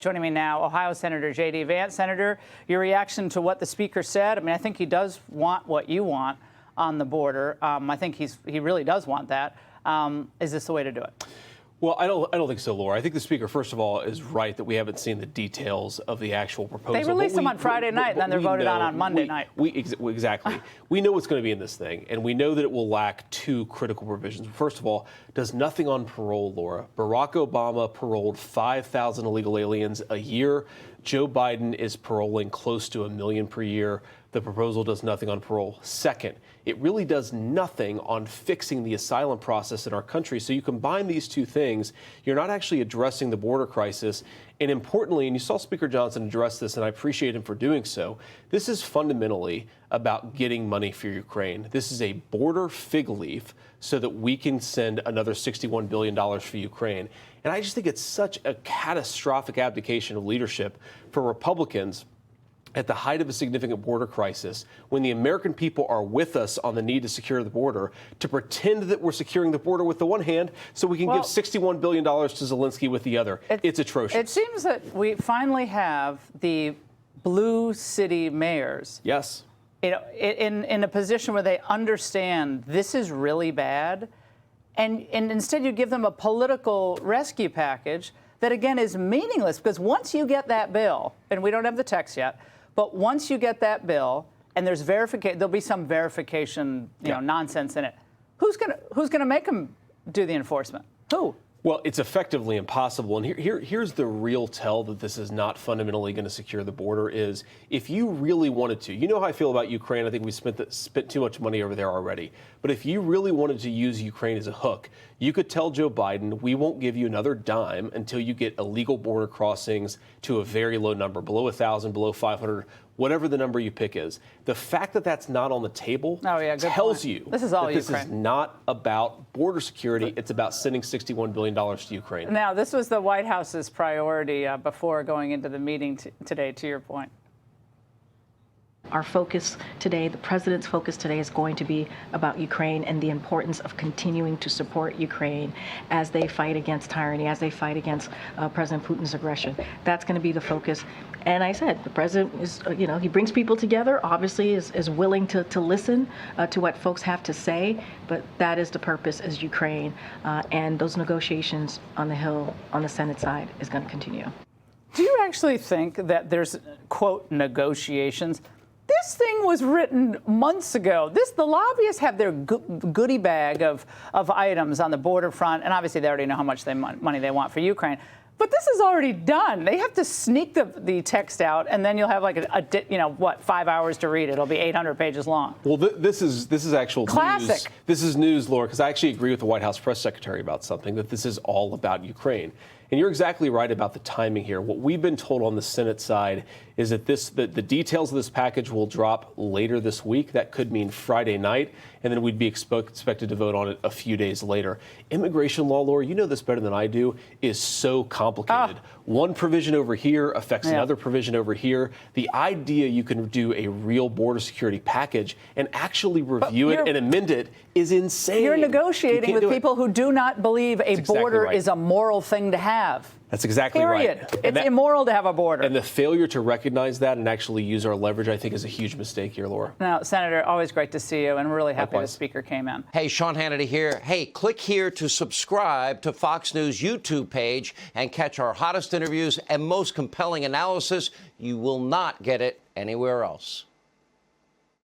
Joining me now, Ohio Senator J.D. Vance. Senator, your reaction to what the Speaker said? I mean, I think he does want what you want on the border. I think he really does want that. Is this the way to do it? Well, I don't think so, Laura. I think the Speaker, first of all, is right that we haven't seen the details of the actual proposal. They released them on Friday night, and then they're voted on Monday night. Exactly. We know what's going to be in this thing, and we know that it will lack two critical provisions. First of all, does nothing on parole, Laura. Barack Obama paroled 5,000 illegal aliens a year. Joe Biden is paroling close to 1 million per year. The proposal does nothing on parole. Second, it really does nothing on fixing the asylum process in our country. So you combine these two things, you're not actually addressing the border crisis. And importantly, and you saw Speaker Johnson address this, and I appreciate him for doing so, this is fundamentally about getting money for Ukraine. This is a border fig leaf so that we can send another $61 billion for Ukraine. And I just think it's such a catastrophic abdication of leadership for Republicans at the height of a significant border crisis, when the American people are with us on the need to secure the border, to pretend that we're securing the border with the one hand so we can give $61 billion to Zelensky with the other. It's atrocious. It seems that we finally have the blue city mayors. Yes. You know, in a position where they understand this is really bad, and instead you give them a political rescue package that, again, is meaningless, because once you get that bill, and we don't have the text yet, but once you get that bill, and there's verification, there'll be some verification, you know, nonsense in it. Who's gonna make them do the enforcement? Who? Well, it's effectively impossible. And here's the real tell that this is not fundamentally going to secure the border is if you really wanted to, you know how I feel about Ukraine. I think we spent too much money over there already. But if you really wanted to use Ukraine as a hook, you could tell Joe Biden, we won't give you another dime until you get illegal border crossings to a very low number, below 1,000, below 500, whatever the number you pick is. The fact that that's not on the table tells you this is all that this is not about border security. It's about sending $61 billion to Ukraine. Now, this was the White House's priority before going into the meeting today, to your point. Our focus today, the president's focus today, is going to be about Ukraine and the importance of continuing to support Ukraine as they fight against tyranny, as they fight against President Putin's aggression. That's going to be the focus. And I said, the president is, he brings people together, obviously is willing to listen to what folks have to say, but that is the purpose, is Ukraine. And those negotiations on the Hill, on the Senate side, is going to continue. Do you actually think that there's, quote, negotiations? This thing was written months ago. The lobbyists have their goodie bag of items on the border front, and obviously they already know how much money they want for Ukraine. But this is already done. They have to sneak the text out, and then you'll have like 5 hours to read it. It'll be 800 pages long. Well, this is actual classic news. This is news, Laura, because I actually agree with the White House press secretary about something, that this is all about Ukraine. And you're exactly right about the timing here. What we've been told on the Senate side is that the details of this package will drop later this week. That could mean Friday night, and then we'd be expected to vote on it a few days later. Immigration law, Laura, you know this better than I do, is so complicated. One provision over here affects another provision over here. The idea you can do a real border security package and actually review it and amend it is insane. You're negotiating with people who do not believe a border is a moral thing to have. That's exactly right. It's immoral to have a border. And the failure to recognize that and actually use our leverage, I think, is a huge mistake here, Laura. Now, Senator, always great to see you, and we're really happy the Speaker came in. Hey, Sean Hannity here. Hey, click here to subscribe to Fox News YouTube page and catch our hottest interviews and most compelling analysis. You will not get it anywhere else.